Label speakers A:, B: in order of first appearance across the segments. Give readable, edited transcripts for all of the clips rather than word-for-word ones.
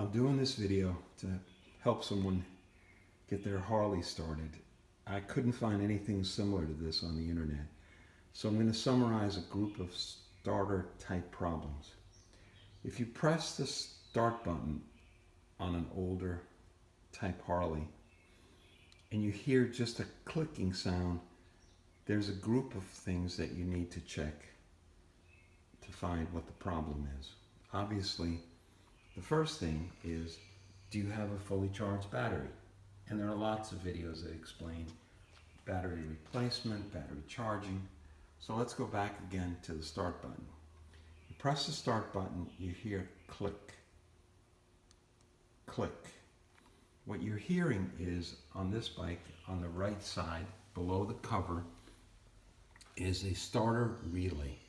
A: I'm doing this video to help someone get their Harley started. I couldn't find anything similar to this on the internet. So I'm going to summarize a group of starter type problems. If you press the start button on an older type Harley and you hear just a clicking sound, there's a group of things that you need to check to find what the problem is. Obviously, the first thing is, do you have a fully charged battery? And there are lots of videos that explain battery replacement, battery charging. So let's go back again to the start button. You press the start button, you hear click, click. What you're hearing is, on this bike, on the right side, below the cover, is a starter relay,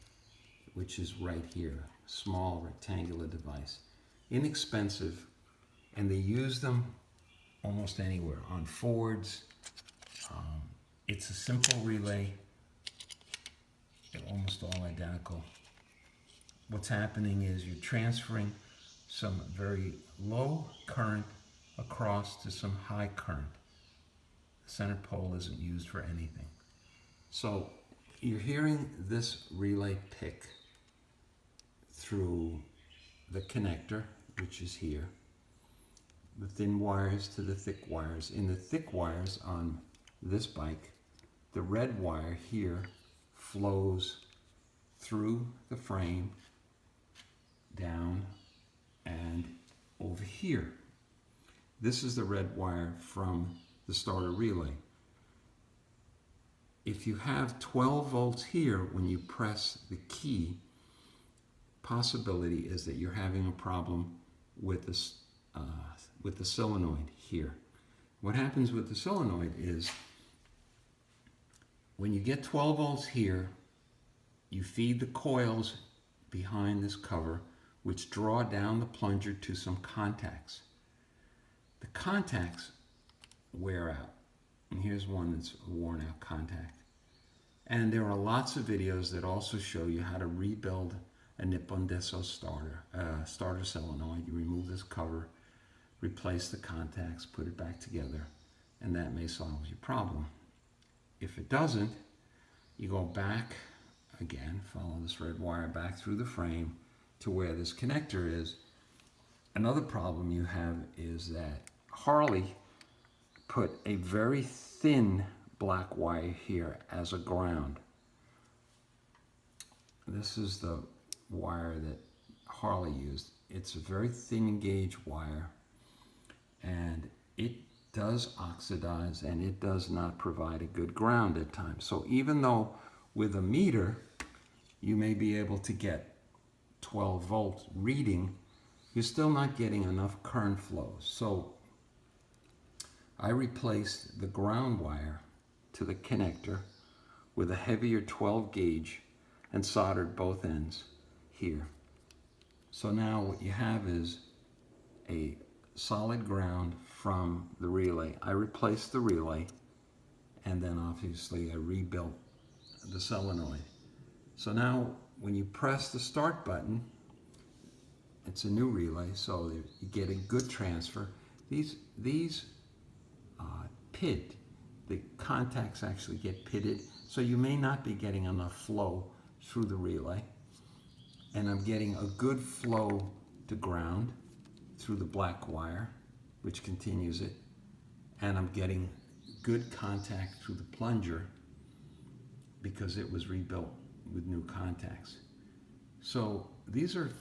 A: which is right here, small rectangular device. Inexpensive, and they use them almost anywhere, on Fords. It's a simple relay, they're almost all identical. What's happening is you're transferring some very low current across to some high current. The center pole isn't used for anything. So you're hearing this relay pick through the connector, which is here, the thin wires to the thick wires. In the thick wires on this bike, the red wire here flows through the frame, down, and over here. This is the red wire from the starter relay. If you have 12 volts here, when you press the key, possibility is that you're having a problem with the solenoid here. What happens with the solenoid is, when you get 12 volts here, you feed the coils behind this cover, which draw down the plunger to some contacts. The contacts wear out, and here's one that's a worn out contact. And there are lots of videos that also show you how to rebuild a Nippon Deso starter solenoid. You remove this cover, replace the contacts, put it back together, and that may solve your problem. If it doesn't, you go back again, follow this red wire back through the frame to where this connector is. Another problem you have is that Harley put a very thin black wire here as a ground. This is the wire that Harley used. It's a very thin gauge wire, and it does oxidize, and it does not provide a good ground at times. So even though with a meter you may be able to get 12 volt reading, you're still not getting enough current flow. So I replaced the ground wire to the connector with a heavier 12 gauge and soldered both ends here. So now what you have is a solid ground from the relay. I replaced the relay, and then obviously I rebuilt the solenoid. So now when you press the start button, it's a new relay, so you get a good transfer. These pit, the contacts actually get pitted, so you may not be getting enough flow through the relay. And I'm getting a good flow to ground through the black wire, which continues it. And I'm getting good contact through the plunger because it was rebuilt with new contacts. So these are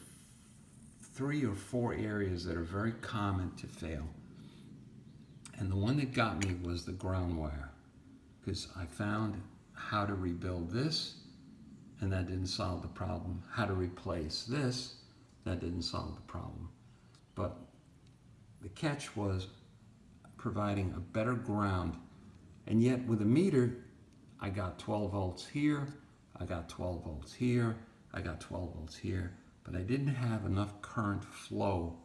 A: 3 or 4 areas that are very common to fail. And the one that got me was the ground wire, because I found how to rebuild this, and that didn't solve the problem. How to replace this, that didn't solve the problem. But the catch was providing a better ground. And yet with a meter, I got 12 volts here, I got 12 volts here, I got 12 volts here, but I didn't have enough current flow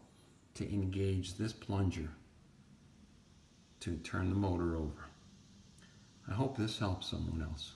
A: to engage this plunger to turn the motor over. I hope this helps someone else.